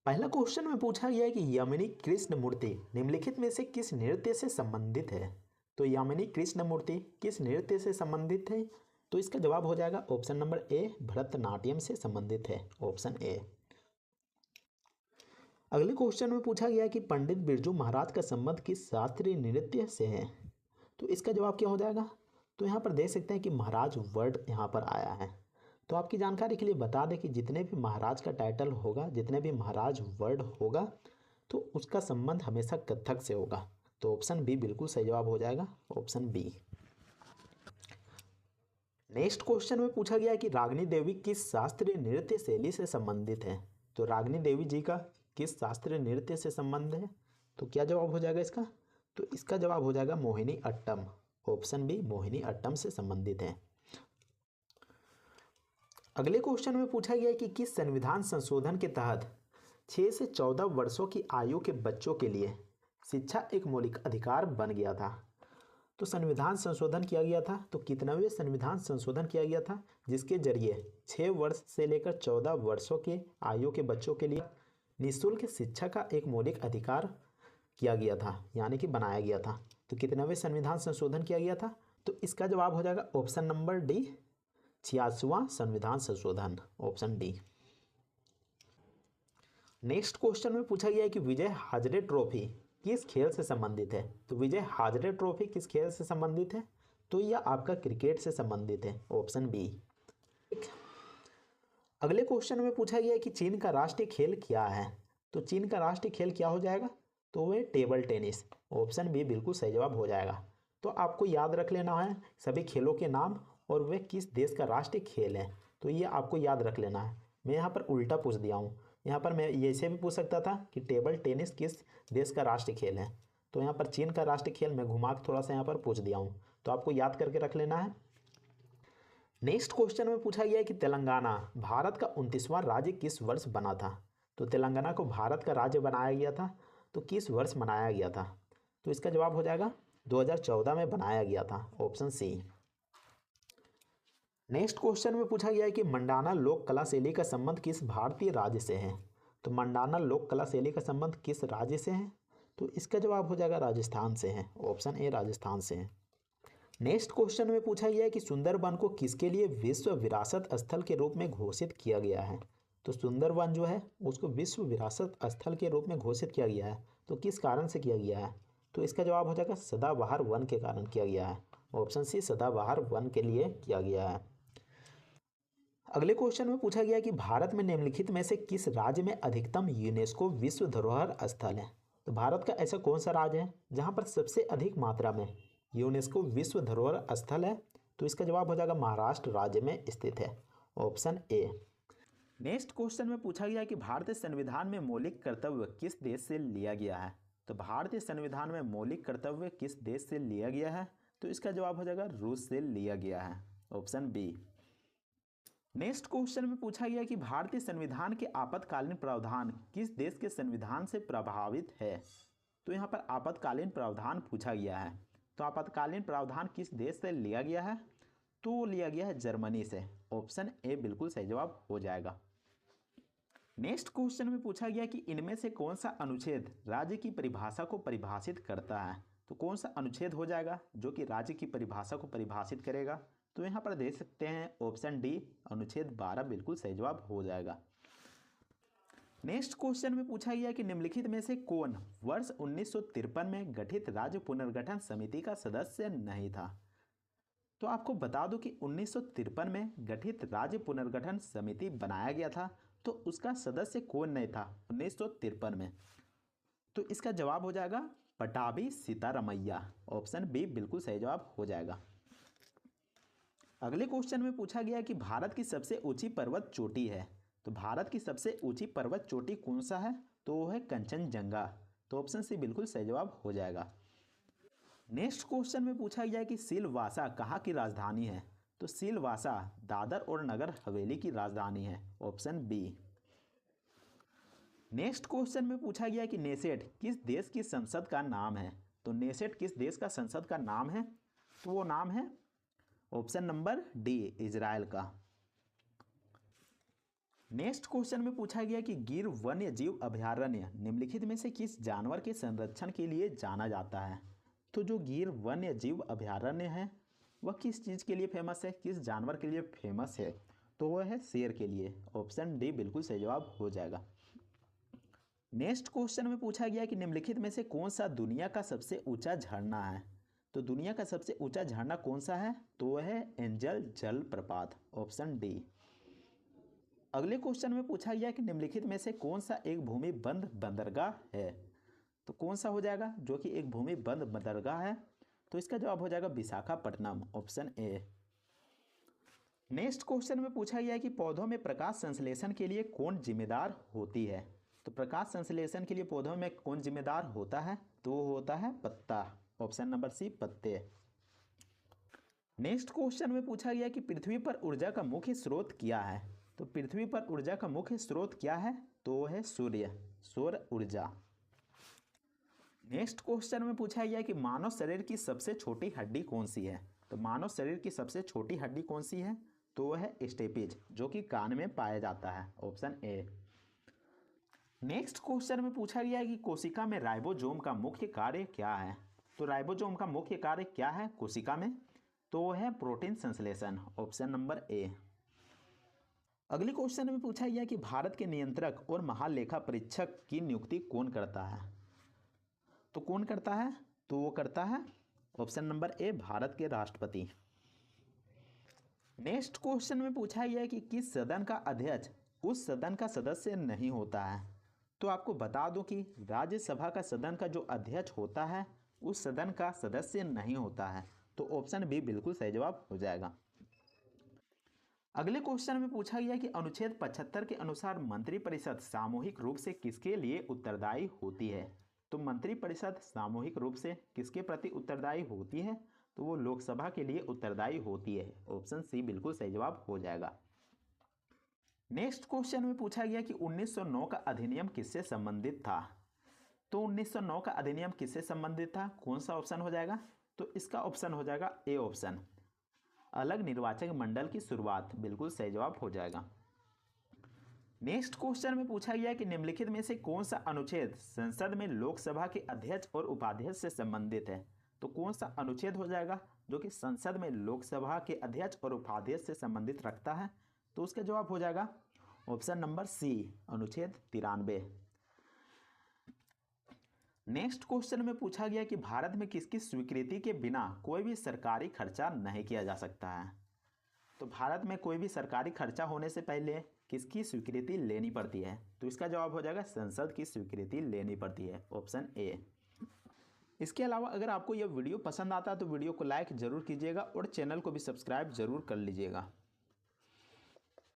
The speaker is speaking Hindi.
पहला क्वेश्चन में पूछा गया है कि यामिनी कृष्ण मूर्ति निम्नलिखित में से किस नृत्य से संबंधित है। तो यामिनी कृष्ण मूर्ति किस नृत्य से संबंधित है। तो इसका जवाब हो जाएगा ऑप्शन नंबर ए, भरतनाट्यम से संबंधित है, ऑप्शन ए। अगले क्वेश्चन में पूछा गया है कि पंडित बिरजू महाराज का संबंध किस शास्त्रीय नृत्य से है। तो इसका जवाब क्या हो जाएगा। तो यहाँ पर देख सकते हैं कि महाराज वर्ड यहाँ पर आया है। तो आपकी जानकारी के लिए बता दें कि जितने भी महाराज का टाइटल होगा, जितने भी महाराज वर्ड होगा, तो उसका संबंध हमेशा कथक से होगा। तो ऑप्शन बी बिल्कुल सही जवाब हो जाएगा, ऑप्शन बी। नेक्स्ट क्वेश्चन में पूछा गया है कि रागिनी देवी किस शास्त्रीय नृत्य शैली से संबंधित है। तो रागिनी देवी जी का किस शास्त्रीय नृत्य से संबंध है। तो क्या जवाब हो जाएगा इसका। तो इसका जवाब हो जाएगा मोहिनी अट्टम, ऑप्शन बी, मोहिनी अट्टम से संबंधित है। अगले क्वेश्चन में पूछा गया है कि किस संविधान संशोधन के तहत 6 से 14 वर्षों की आयु के बच्चों के लिए शिक्षा एक मौलिक अधिकार बन गया था। तो संविधान संशोधन किया गया था, तो कितनावें संविधान संशोधन किया गया था जिसके जरिए 6 वर्ष से लेकर 14 वर्षों के आयु के बच्चों के लिए निःशुल्क शिक्षा का एक मौलिक अधिकार किया गया था, यानी कि बनाया गया था। तो कितनावें संविधान संशोधन किया गया था। तो इसका जवाब हो जाएगा ऑप्शन नंबर डी, 86वां संविधान संशोधन, ऑप्शन डी। नेक्स्ट क्वेश्चन में पूछा गया है कि विजय हाजरे ट्रॉफी किस खेल से संबंधित है। तो विजय हाजरे ट्रॉफी किस खेल से संबंधित है। तो यह आपका क्रिकेट से संबंधित है, ऑप्शन बी। अगले क्वेश्चन में पूछा गया है कि चीन का राष्ट्रीय खेल क्या है। तो चीन का राष्ट्रीय खेल क्या हो जाएगा। तो वह टेबल टेनिस, ऑप्शन बी बिल्कुल सही जवाब हो जाएगा। तो आपको याद रख लेना है सभी खेलों के नाम और वे किस देश का राष्ट्रीय खेल है। तो ये आपको याद रख लेना है। मैं यहाँ पर उल्टा पूछ दिया हूँ। यहाँ पर मैं ऐसे भी पूछ सकता था कि टेबल टेनिस किस देश का राष्ट्रीय खेल है। तो यहाँ पर चीन का राष्ट्रीय खेल मैं घुमा के थोड़ा सा यहाँ पर पूछ दिया हूँ, तो आपको याद करके रख लेना है। नेक्स्ट क्वेश्चन में पूछा गया है कि तेलंगाना भारत का 29वां राज्य किस वर्ष बना था। तो तेलंगाना को भारत का राज्य बनाया गया था, तो किस वर्ष बनाया गया था। तो इसका जवाब हो जाएगा 2014 में बनाया गया था, ऑप्शन सी। नेक्स्ट क्वेश्चन में पूछा गया है कि मंडाना लोक कला शैली का संबंध किस भारतीय राज्य से है। तो मंडाना लोक कला शैली का संबंध किस राज्य से है। तो इसका जवाब हो जाएगा राजस्थान से है, ऑप्शन ए, राजस्थान से है। नेक्स्ट क्वेश्चन में पूछा गया है कि सुंदरबन को किसके लिए विश्व विरासत स्थल के रूप में घोषित किया गया है। तो सुंदरबन जो है उसको विश्व विरासत स्थल के रूप में घोषित किया गया है, तो किस कारण से किया गया है। तो इसका जवाब हो जाएगा सदाबहार वन के कारण किया गया है, ऑप्शन सी, सदाबहार वन के लिए किया गया है। अगले क्वेश्चन में पूछा गया कि भारत में निम्नलिखित में से किस राज्य में अधिकतम यूनेस्को विश्व धरोहर स्थल है। तो भारत का ऐसा कौन सा राज्य है जहां पर सबसे अधिक मात्रा में यूनेस्को विश्व धरोहर स्थल है। तो इसका जवाब हो जाएगा महाराष्ट्र राज्य में स्थित है, ऑप्शन ए। नेक्स्ट क्वेश्चन में पूछा गया कि भारतीय संविधान में मौलिक कर्तव्य किस देश से लिया गया है। तो भारतीय संविधान में मौलिक कर्तव्य किस देश से लिया गया है। तो इसका जवाब हो जाएगा रूस से लिया गया है, ऑप्शन बी। नेक्स्ट क्वेश्चन में पूछा गया कि भारतीय संविधान के आपातकालीन प्रावधान किस देश के संविधान से प्रभावित है। तो यहाँ पर आपातकालीन प्रावधान पूछा गया है, तो आपातकालीन प्रावधान किस देश से लिया गया है। तो लिया गया है जर्मनी से, ऑप्शन ए बिल्कुल सही जवाब हो जाएगा। नेक्स्ट क्वेश्चन में पूछा गया कि इनमें से कौन सा अनुच्छेद राज्य की परिभाषा को परिभाषित करता है। तो कौन सा अनुच्छेद हो जाएगा जो कि राज्य की परिभाषा को परिभाषित करेगा। तो यहाँ पर देख सकते हैं ऑप्शन डी, अनुच्छेद 12 बिल्कुल सही जवाब हो जाएगा। नेक्स्ट क्वेश्चन में पूछा गया कि निम्नलिखित में से कौन वर्ष 1953 में गठित राज्य पुनर्गठन समिति का सदस्य नहीं था। तो आपको बता दूं कि 1953 में गठित राज्य पुनर्गठन समिति बनाया गया था, तो उसका सदस्य कौन नहीं था 1953 में। तो इसका जवाब हो जाएगा पटाभी सीतारमैया, ऑप्शन बी बिल्कुल सही जवाब हो जाएगा। अगले क्वेश्चन में पूछा गया कि भारत की सबसे ऊंची पर्वत चोटी है। तो भारत की सबसे ऊंची पर्वत चोटी कौन सा है। तो वो है कंचनजंगा, तो ऑप्शन सी बिल्कुल सही जवाब हो जाएगा। नेक्स्ट क्वेश्चन में पूछा गया कि सिलवासा कहाँ की राजधानी है। तो सिलवासा दादर और नगर हवेली की राजधानी है, ऑप्शन बी। नेक्स्ट क्वेश्चन में पूछा गया कि नेसेट किस देश की संसद का नाम है। तो नेसेट किस देश का संसद का नाम है। तो वो नाम है ऑप्शन नंबर डी, इजराइल का। नेक्स्ट क्वेश्चन में पूछा गया कि गिर वन्य जीव अभयारण्य निम्नलिखित में से किस जानवर के संरक्षण के लिए जाना जाता है। तो जो गिर वन्य जीव अभयारण्य है वह किस चीज़ के लिए फेमस है, किस जानवर के लिए फेमस है, तो वह है शेर के लिए। ऑप्शन डी बिल्कुल सही जवाब हो जाएगा। नेक्स्ट क्वेश्चन में पूछा गया कि निम्नलिखित में से कौन सा दुनिया का सबसे ऊंचा झरना है। तो दुनिया का सबसे ऊंचा झरना कौन सा है, तो वह है एंजल जलप्रपात। Option D. अगले क्वेश्चन में पूछा गया कि निम्नलिखित में से कौन सा एक भूमि बंद बंदरगाह है। तो कौन सा हो जाएगा जो कि एक भूमि बंद बंदरगाह है, तो इसका जवाब हो जाएगा Visakhapatnam. Option A. Next question में पूछा गया कि पौधों में प्रकाश संश्लेषण के लिए कौन जिम्मेदार होती है। तो प्रकाश संश्लेषण के लिए पौधों में कौन जिम्मेदार होता है, तो वो होता है पत्ता। ऑप्शन नंबर सी पत्ते। नेक्स्ट क्वेश्चन में पूछा गया कि पृथ्वी पर ऊर्जा का मुख्य स्रोत क्या है। तो पृथ्वी पर ऊर्जा का मुख्य स्रोत क्या है, तो वो है सूर्य, सौर ऊर्जा। नेक्स्ट क्वेश्चन में पूछा गया कि मानव शरीर की सबसे छोटी हड्डी कौन सी है। तो मानव शरीर की सबसे छोटी हड्डी कौन सी है, तो वह है स्टेपिज, जो कि कान में पाया जाता है। Option A. नेक्स्ट क्वेश्चन में पूछा गया है कि कोशिका में राइबोसोम का मुख्य कार्य क्या है। तो राइबोसोम का मुख्य कार्य क्या है कोशिका में, तो वह है प्रोटीन संश्लेषण। Option number A. अगले क्वेश्चन में पूछा गया कि भारत के नियंत्रक और महालेखा परीक्षक की नियुक्ति कौन करता है। तो कौन करता है, तो वो करता है ऑप्शन नंबर ए भारत के राष्ट्रपति। नेक्स्ट क्वेश्चन में पूछा गया कि किस सदन का अध्यक्ष उस सदन का सदस्य नहीं होता है। तो आपको बता दूं कि राज्यसभा का सदन का जो अध्यक्ष होता है उस सदन का सदस्य नहीं होता है। तो ऑप्शन बी बिल्कुल सही जवाब हो जाएगा। अगले क्वेश्चन में पूछा गया कि अनुच्छेद 75 के अनुसार मंत्रिपरिषद सामूहिक रूप से किसके लिए उत्तरदायी होती है। तो मंत्रिपरिषद सामूहिक रूप से किसके प्रति उत्तरदायी होती है, तो वो लोकसभा के लिए उत्तरदायी होती है। ऑप्शन सी बिल्कुल सही जवाब हो जाएगा। नेक्स्ट क्वेश्चन में पूछा गया कि 1909 का अधिनियम किससे संबंधित था। तो 1909 का अधिनियम किससे संबंधित था, कौन सा ऑप्शन हो जाएगा, तो इसका ऑप्शन हो जाएगा ए ऑप्शन, अलग निर्वाचक मंडल की शुरुआत। बिल्कुल सही जवाब हो जाएगा। नेक्स्ट क्वेश्चन में पूछा गया कि निम्नलिखित में से कौन सा अनुच्छेद संसद में लोकसभा के अध्यक्ष और उपाध्यक्ष से संबंधित है। तो कौन सा अनुच्छेद हो जाएगा जो कि संसद में लोकसभा के अध्यक्ष और उपाध्यक्ष से संबंधित रखता है, तो उसका जवाब हो जाएगा ऑप्शन नंबर सी अनुच्छेद 93। नेक्स्ट क्वेश्चन में पूछा गया कि भारत में किसकी स्वीकृति के बिना कोई भी सरकारी खर्चा नहीं किया जा सकता है। तो भारत में कोई भी सरकारी खर्चा होने से पहले किसकी स्वीकृति लेनी पड़ती है, तो इसका जवाब हो जाएगा संसद की स्वीकृति लेनी पड़ती है। Option A. इसके अलावा अगर आपको यह वीडियो पसंद आता है तो वीडियो को लाइक ज़रूर कीजिएगा और चैनल को भी सब्सक्राइब ज़रूर कर लीजिएगा।